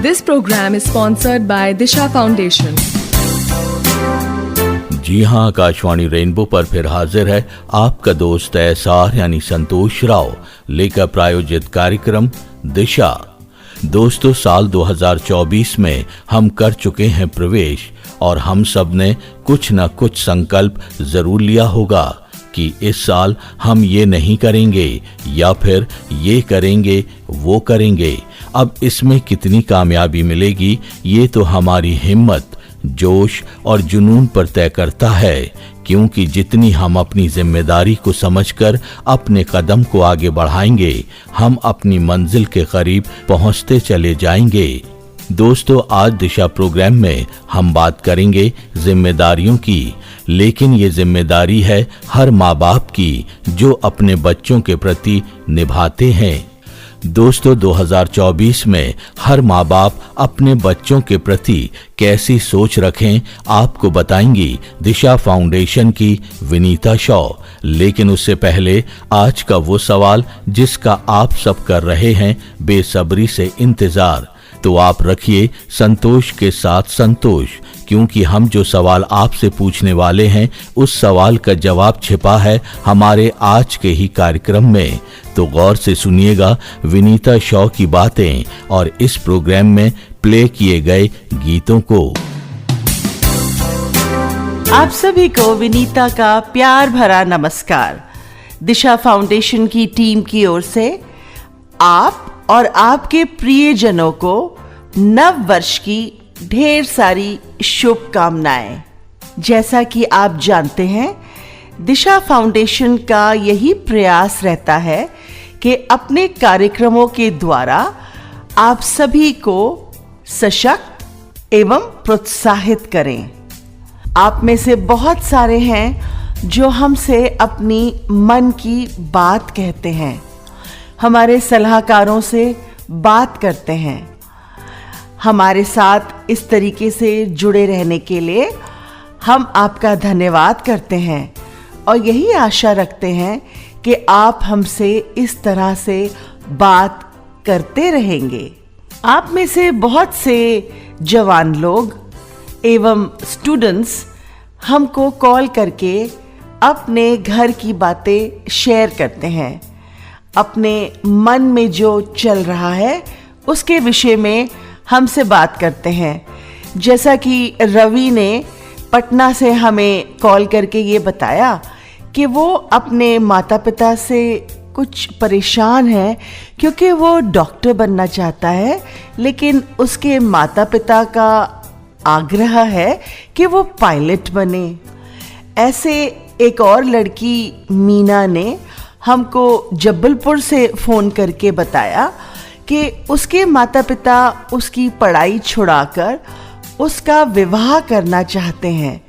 This program is sponsored by Disha Foundation. जी हाँ, Akashvani rainbow पर फिर हाजिर है आपका दोस्त एसआर यानी संतोष राव लेकर प्रायोजित कार्यक्रम दिशा। दोस्तों, साल 2024 में हम कर चुके हैं प्रवेश और हम सब ने कुछ न कुछ संकल्प जरूर लिया होगा कि इस साल हम ये नहीं करेंगे या फिर ये करेंगे वो करेंगे। अब इसमें कितनी कामयाबी मिलेगी ये तो हमारी हिम्मत, जोश और जुनून पर तय करता है, क्योंकि जितनी हम अपनी जिम्मेदारी को समझकर अपने कदम को आगे बढ़ाएंगे, हम अपनी मंजिल के करीब पहुंचते चले जाएंगे। दोस्तों, आज दिशा प्रोग्राम में हम बात करेंगे जिम्मेदारियों की, लेकिन ये जिम्मेदारी है हर माँ बाप की जो अपने बच्चों के प्रति निभाते हैं। दोस्तों, 2024 में हर माँ बाप अपने बच्चों के प्रति कैसी सोच रखें आपको बताएंगी दिशा फाउंडेशन की विनीता शॉ। लेकिन उससे पहले आज का वो सवाल जिसका आप सब कर रहे हैं बेसब्री से इंतजार, तो आप रखिए संतोष के साथ संतोष, क्योंकि हम जो सवाल आपसे पूछने वाले हैं उस सवाल का जवाब छिपा है हमारे आज के ही कार्यक्रम में। तो गौर से सुनिएगा विनीता शॉ की बातें और इस प्रोग्राम में प्ले किए गए गीतों को। आप सभी को विनीता का प्यार भरा नमस्कार। दिशा फाउंडेशन की टीम की ओर से आप और आपके प्रियजनों को नव वर्ष की ढेर सारी शुभकामनाएं। जैसा कि आप जानते हैं, दिशा फाउंडेशन का यही प्रयास रहता है कि अपने कार्यक्रमों के द्वारा आप सभी को सशक्त एवं प्रोत्साहित करें। आप में से बहुत सारे हैं जो हमसे अपनी मन की बात कहते हैं, हमारे सलाहकारों से बात करते हैं। हमारे साथ इस तरीके से जुड़े रहने के लिए हम आपका धन्यवाद करते हैं और यही आशा रखते हैं कि आप हमसे इस तरह से बात करते रहेंगे। आप में से बहुत से जवान लोग एवं स्टूडेंट्स हमको कॉल करके अपने घर की बातें शेयर करते हैं, अपने मन में जो चल रहा है उसके विषय में हमसे बात करते हैं। जैसा कि रवि ने पटना से हमें कॉल करके ये बताया कि वो अपने माता पिता से कुछ परेशान है क्योंकि वो डॉक्टर बनना चाहता है, लेकिन उसके माता पिता का आग्रह है कि वो पायलट बने। ऐसे एक और लड़की मीना ने हमको जबलपुर से फ़ोन करके बताया कि उसके माता पिता उसकी पढ़ाई छुड़ाकर उसका विवाह करना चाहते हैं,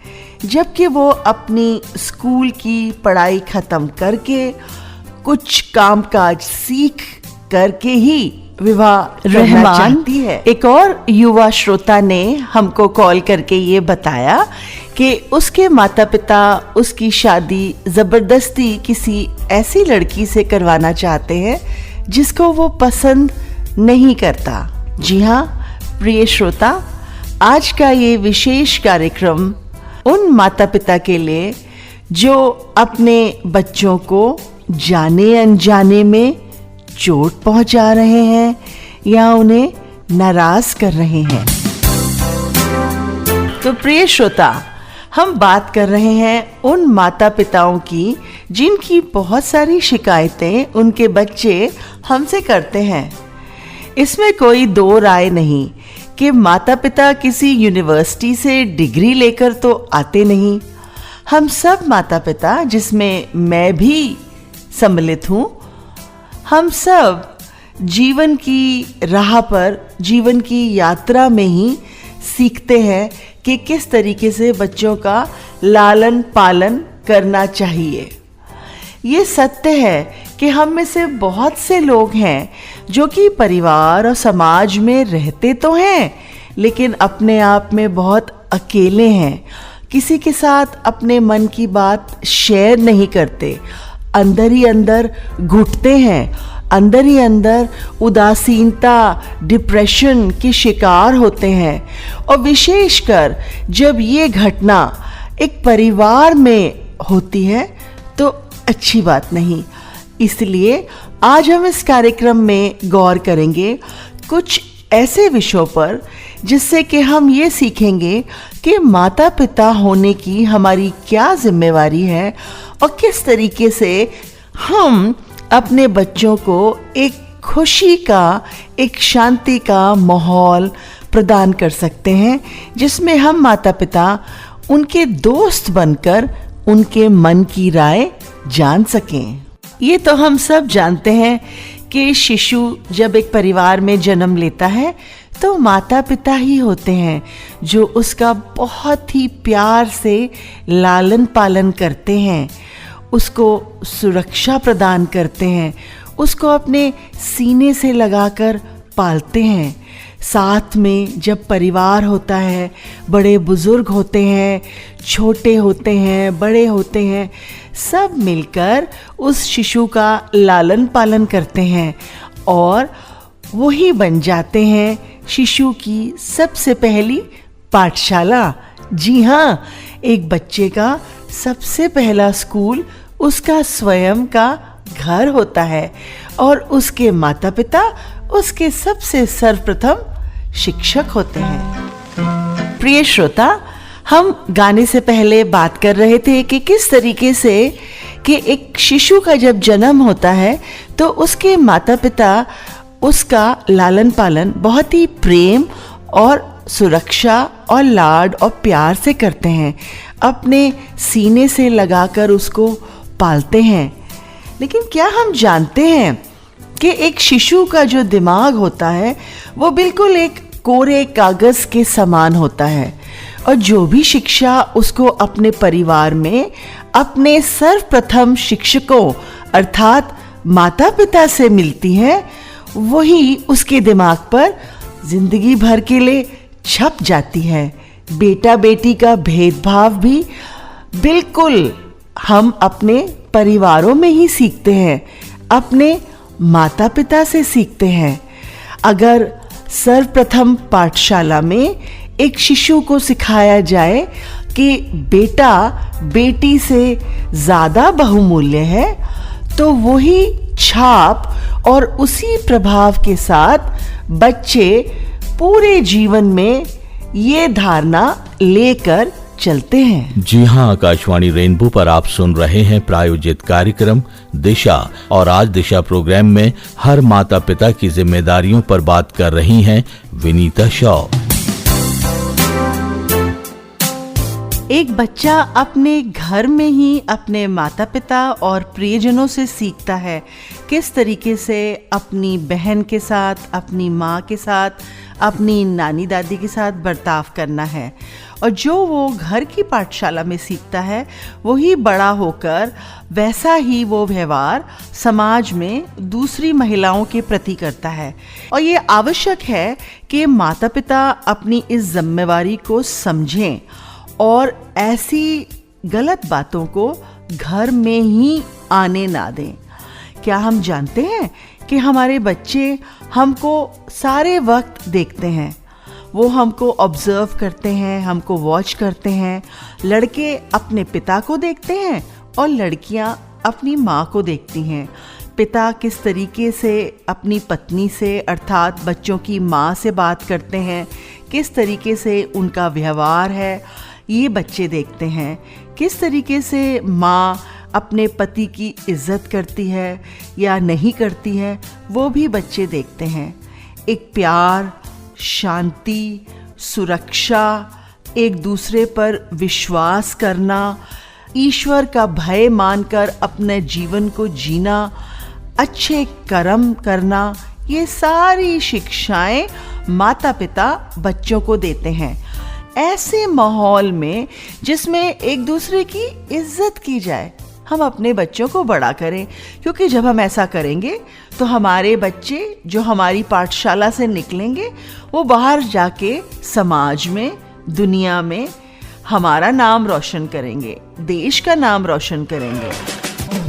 जबकि वो अपनी स्कूल की पढ़ाई ख़त्म करके कुछ कामकाज सीख करके ही विवाह करना चाहती है। एक और युवा श्रोता ने हमको कॉल करके ये बताया कि उसके माता पिता उसकी शादी ज़बरदस्ती किसी ऐसी लड़की से करवाना चाहते हैं जिसको वो पसंद नहीं करता। जी हाँ प्रिय श्रोता, आज का ये विशेष कार्यक्रम उन माता पिता के लिए जो अपने बच्चों को जाने अनजाने में चोट पहुंचा रहे हैं या उन्हें नाराज कर रहे हैं। तो प्रिय श्रोता, हम बात कर रहे हैं उन माता पिताओं की जिनकी बहुत सारी शिकायतें उनके बच्चे हमसे करते हैं। इसमें कोई दो राय नहीं कि माता पिता किसी यूनिवर्सिटी से डिग्री लेकर तो आते नहीं। हम सब माता पिता, जिसमें मैं भी सम्मिलित हूँ, हम सब जीवन की राह पर, जीवन की यात्रा में ही सीखते हैं कि किस तरीके से बच्चों का लालन पालन करना चाहिए। ये सत्य है कि हम में से बहुत से लोग हैं जो कि परिवार और समाज में रहते तो हैं, लेकिन अपने आप में बहुत अकेले हैं, किसी के साथ अपने मन की बात शेयर नहीं करते, अंदर ही अंदर घुटते हैं, अंदर ही अंदर उदासीनता, डिप्रेशन के शिकार होते हैं। और विशेषकर जब ये घटना एक परिवार में होती है तो अच्छी बात नहीं। इसलिए आज हम इस कार्यक्रम में गौर करेंगे कुछ ऐसे विषयों पर जिससे कि हम ये सीखेंगे कि माता पिता होने की हमारी क्या जिम्मेवारी है और किस तरीके से हम अपने बच्चों को एक खुशी का, एक शांति का माहौल प्रदान कर सकते हैं, जिसमें हम माता पिता उनके दोस्त बनकर उनके मन की राय जान सकें। ये तो हम सब जानते हैं कि शिशु जब एक परिवार में जन्म लेता है तो माता पिता ही होते हैं जो उसका बहुत ही प्यार से लालन पालन करते हैं, उसको सुरक्षा प्रदान करते हैं, उसको अपने सीने से लगाकर पालते हैं। साथ में जब परिवार होता है, बड़े बुजुर्ग होते हैं, छोटे होते हैं, बड़े होते हैं, सब मिलकर उस शिशु का लालन पालन करते हैं और वही बन जाते हैं शिशु की सबसे पहली पाठशाला। जी हाँ, एक बच्चे का सबसे पहला स्कूल उसका स्वयं का घर होता है और उसके माता पिता उसके सबसे सर्वप्रथम शिक्षक होते हैं। प्रिय श्रोता, हम गाने से पहले बात कर रहे थे कि किस तरीके से कि एक शिशु का जब जन्म होता है तो उसके माता पिता उसका लालन पालन बहुत ही प्रेम और सुरक्षा और लाड और प्यार से करते हैं, अपने सीने से लगाकर उसको पालते हैं। लेकिन क्या हम जानते हैं कि एक शिशु का जो दिमाग होता है वो बिल्कुल एक कोरे कागज के समान होता है और जो भी शिक्षा उसको अपने परिवार में अपने सर्वप्रथम शिक्षकों अर्थात माता पिता से मिलती है, वही उसके दिमाग पर जिंदगी भर के लिए छप जाती है। बेटा बेटी का भेदभाव भी बिल्कुल हम अपने परिवारों में ही सीखते हैं, अपने माता पिता से सीखते हैं। अगर सर्वप्रथम पाठशाला में एक शिशु को सिखाया जाए कि बेटा बेटी से ज़्यादा बहुमूल्य है, तो वही छाप और उसी प्रभाव के साथ बच्चे पूरे जीवन में ये धारणा लेकर चलते हैं। जी हाँ, आकाशवाणी रेनबो पर आप सुन रहे हैं प्रायोजित कार्यक्रम दिशा और आज दिशा प्रोग्राम में हर माता पिता की जिम्मेदारियों पर बात कर रही हैं विनीता शॉ। एक बच्चा अपने घर में ही अपने माता पिता और प्रियजनों से सीखता है किस तरीके से अपनी बहन के साथ, अपनी माँ के साथ, अपनी नानी दादी के साथ बर्ताव करना है। और जो वो घर की पाठशाला में सीखता है वही बड़ा होकर वैसा ही वो व्यवहार समाज में दूसरी महिलाओं के प्रति करता है। और ये आवश्यक है कि माता पिता अपनी इस जिम्मेवारी को समझें और ऐसी गलत बातों को घर में ही आने ना दें। क्या हम जानते हैं कि हमारे बच्चे हमको सारे वक्त देखते हैं, वो हमको ऑब्जर्व करते हैं, हमको वॉच करते हैं। लड़के अपने पिता को देखते हैं और लड़कियां अपनी माँ को देखती हैं। पिता किस तरीके से अपनी पत्नी से अर्थात बच्चों की माँ से बात करते हैं, किस तरीके से उनका व्यवहार है, ये बच्चे देखते हैं। किस तरीके से माँ अपने पति की इज्जत करती है या नहीं करती है, वो भी बच्चे देखते हैं। एक प्यार, शांति, सुरक्षा, एक दूसरे पर विश्वास करना, ईश्वर का भय मानकर अपने जीवन को जीना, अच्छे कर्म करना, ये सारी शिक्षाएं माता पिता बच्चों को देते हैं। ऐसे माहौल में जिसमें एक दूसरे की इज्जत की जाए, हम अपने बच्चों को बड़ा करें, क्योंकि जब हम ऐसा करेंगे तो हमारे बच्चे जो हमारी पाठशाला से निकलेंगे वो बाहर जाके समाज में, दुनिया में हमारा नाम रोशन करेंगे, देश का नाम रोशन करेंगे।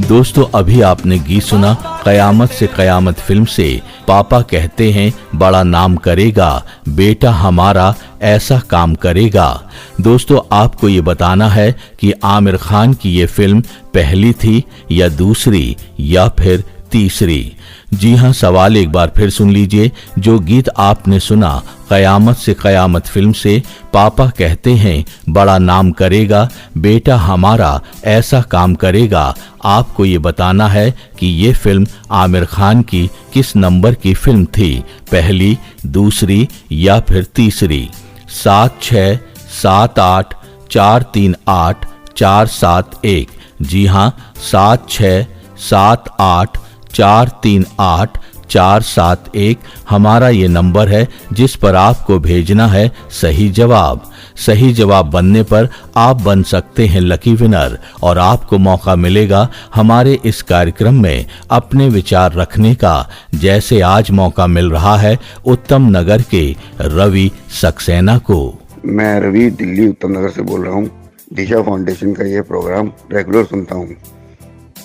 दोस्तों अभी आपने गीत सुना कयामत से कयामत फिल्म से। पापा कहते हैं बड़ा नाम करेगा, बेटा हमारा ऐसा काम करेगा। दोस्तों आपको ये बताना है कि आमिर खान की ये फिल्म पहली थी या दूसरी या फिर तीसरी। जी हां, सवाल एक बार फिर सुन लीजिए। जो गीत आपने सुना कयामत से कयामत फिल्म से, पापा कहते हैं बड़ा नाम करेगा, बेटा हमारा ऐसा काम करेगा, आपको ये बताना है कि ये फिल्म आमिर खान की किस नंबर की फिल्म थी, पहली, दूसरी या फिर तीसरी। 7678438471। जी हां, 7678438471 हमारा ये नंबर है जिस पर आपको भेजना है सही जवाब। सही जवाब बनने पर आप बन सकते हैं लकी विनर और आपको मौका मिलेगा हमारे इस कार्यक्रम में अपने विचार रखने का, जैसे आज मौका मिल रहा है उत्तम नगर के रवि सक्सेना को। मैं रवि दिल्ली उत्तम नगर से बोल रहा हूँ। दिशा फाउंडेशन का ये प्रोग्राम रेगुलर सुनता हूँ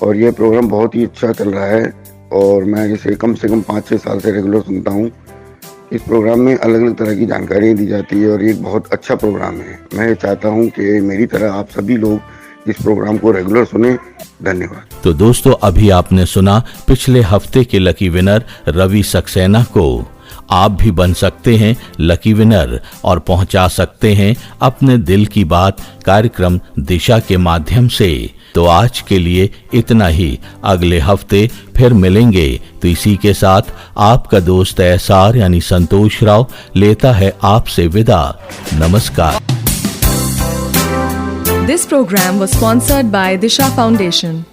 और ये प्रोग्राम बहुत ही अच्छा चल रहा है और मैं इसे कम से कम 5-6 साल से रेगुलर सुनता हूँ। इस प्रोग्राम में अलग अलग तरह की जानकारियाँ दी जाती है और ये एक बहुत अच्छा प्रोग्राम है। मैं चाहता हूँ कि मेरी तरह आप सभी लोग इस प्रोग्राम को रेगुलर सुने। धन्यवाद। तो दोस्तों अभी आपने सुना पिछले हफ्ते के लकी विनर रवि सक्सेना को। आप भी बन सकते हैं लकी विनर और पहुंचा सकते हैं अपने दिल की बात कार्यक्रम दिशा के माध्यम से। तो आज के लिए इतना ही, अगले हफ्ते फिर मिलेंगे। तो इसी के साथ आपका दोस्त एसआर यानी संतोष राव लेता है आपसे विदा। नमस्कार। This program was sponsored by Disha Foundation.